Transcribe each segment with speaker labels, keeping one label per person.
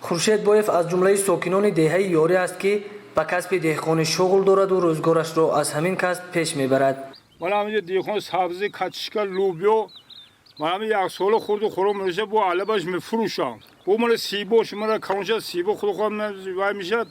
Speaker 1: хуршедбоев аз ҷумлаи сокинони деҳаи ёрӣ аст ки ба касби деҳқонӣ шуғл дораду рӯзгорашро аз ҳамин касб пеш мебарад.
Speaker 2: ман ҳаминҷа деҳқон сабзи качишка лӯбиё ман ҳамин як сола хурду хӯром меша бо алабаш мефурӯшам бо мана сибош мана камоша сибо худу худам вай мешад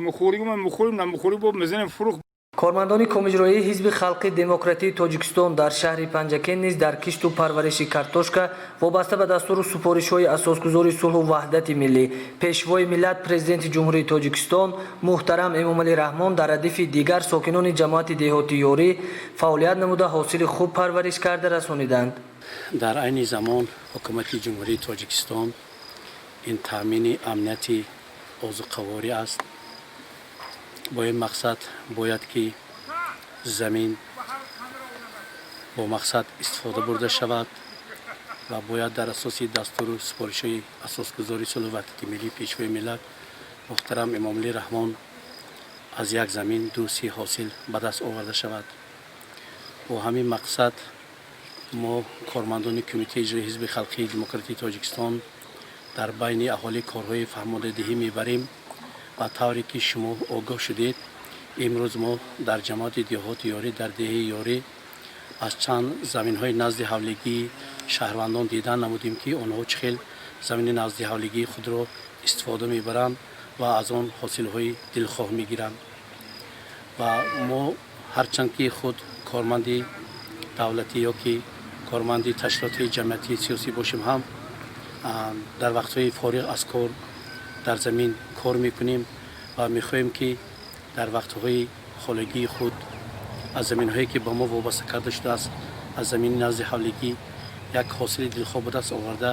Speaker 2: мехӯригӣ ма мехӯрим намехӯрӣ бо мезанем фурӯх.
Speaker 1: кормандони комиҷроии ҳизби халқи демократии тоҷикистон дар шаҳри панҷакен низ дар кишту парвариши картошка вобаста ба дастуру супоришҳои асосгузори сулҳу ваҳдати миллӣ пешвои миллат президенти ҷумҳурии тоҷикистон муҳтарам эмомалӣ раҳмон дар радифи дигар сокинони ҷамоати деҳоти ёрӣ фаъолият намуда ҳосили хуб парвариш карда расониданд.
Speaker 3: дар айни замон ҳукумати ҷумҳурии тоҷикистон ин таъмини амнияти озуқаворӣ аст. бо ин мақсад бояд ки замин бо мақсад истифода бурда шавад ва бояд дар асоси дастуру супоришҳои асосгузори сулҳу ваҳдати миллӣ пешвои миллат муҳтарам эмомалӣ раҳмон аз як замин дуруси ҳосил ба даст оварда шавад. бо ҳамин мақсад мо кормандони кумитаи иҷроии ҳизби халқии демократии тоҷикистон дар байни аҳолӣ корҳои фаҳмондадиҳӣ мебарем. ба тавре ки шумо огоҳ шудед, имрӯз мо дар ҷамоати деҳоти ёрӣ дар деҳаи ёрӣ аз чанд заминҳои назди ҳавлигии шаҳрвандон дидан намудем ки онҳо чӣ хел замини назди ҳавлигии худро истифода мебаранд ва аз он ҳосилҳои дилхоҳ мегиранд. ва мо ҳарчанд ки худ корманди давлатӣ ё ки корманди ташкилоти ҷамъиятии сиёсӣ бошем ҳам дар вақтҳои фориғ аз кор дар замин кор мекунем ва мехоҳем ки дар вақтҳои холигии худ аз заминҳое ки ба мо вобаста карда шудааст аз замини назди ҳавлигӣ як ҳосили дилхоҳ ба даст оварда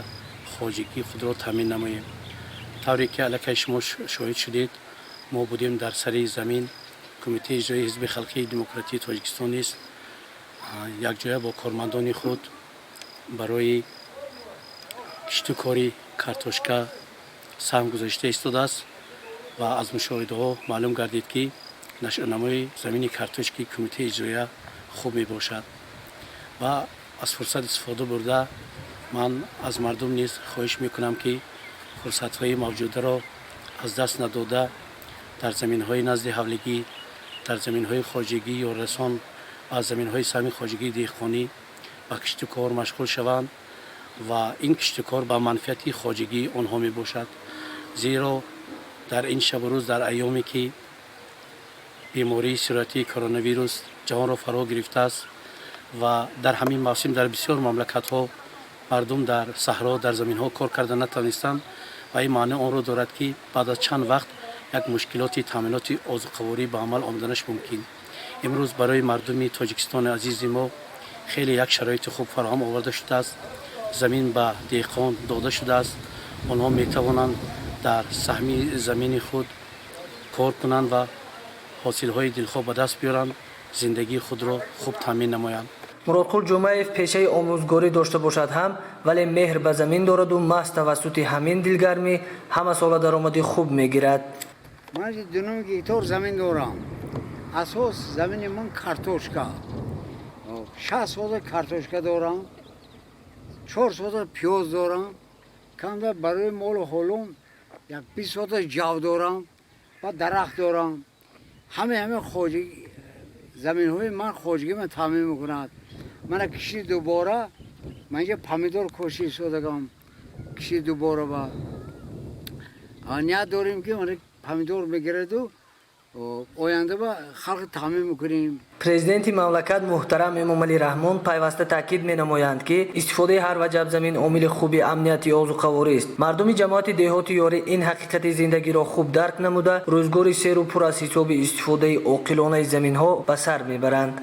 Speaker 3: хоҷагии худро таъмин намоем. тавре ки аллакай шумо шоҳид шудед, мо будем дар сари замин кумитаи иҷроии ҳизби халқии демократии тоҷикистон низ якҷоя бо кормандони худ барои кишту кори картошка саҳм гузошта истодааст ва аз мушоҳидаҳо маълум гардид ки нашъанамои замини картошки кумитаи иҷроия хуб мебошад. ва аз фурсат истифода бурда ман аз мардум низ хоҳиш мекунам ки фурсатҳои мавҷударо аз даст надода дар заминҳои назди ҳавлигӣ дар заминҳои хоҷагӣ ёррасон ва заминҳои саҳми хоҷагии деҳқонӣ ба кишту кор машғул шаванд ва ин кишту кор ба манфиати хоҷагии онҳо мебошад. зеро дар ин шабу рӯз дар айёме ки бемории суръатии коронавирус ҷаҳонро фаро гирифтааст ва дар ҳамин мавсим дар бисёр мамлакатҳо мардум дар саҳро дар заминҳо кор карда натавонистанд ва ин маъно онро дорад ки баъд аз чанд вақт як мушкилоти таъминоти озуқаворӣ ба амал омаданаш мумкин. имрӯз барои мардуми тоҷикистони азизи мо хеле як шароити хуб фароҳам оварда шудааст. замин ба деҳқон дода шудааст. онҳо метавонанд дар саҳми замини худ кор кунанд ва ҳосилҳои дилхоҳ ба даст биёранд, зиндагии худро хуб таъмин намоянд.
Speaker 1: муrodқул ҷумаев пешаи омӯзгорӣ дошта бошад ҳам вале меҳр ба замин дораду маҳз тавассути ҳамин дилгармӣ ҳамасола даромади хуб мегирад.
Speaker 4: ман 2 гектар замин дорам. асос замини ман картошка. 6 сода картошка дорам. 4 сода пиёз дорам. камда барои молу ҳолум як 20 сода ҷав дорам ва дарахт дорам. ҳама хоҷагӣ заминҳои ман хоҷагӣ ман таъмин мекунад. мана киши дубора ман инҷа помидор кошӣ содагам киши дубора ба ният дорем ки мана помидор мегираду оянда ба халқи таъмин мекунем.
Speaker 1: президенти мамлакат муҳтарам эмомалӣ раҳмон пайваста таъкид менамоянд ки истифодаи ҳар ваҷаб замин омили хуби амнияти озуқаворист. мардуми ҷамоати деҳоти ёрӣ ин ҳақиқати зиндагиро хуб дарк намуда рӯзгори серу пур аз ҳисоби истифодаи оқилонаи заминҳо ба сар мебаранд.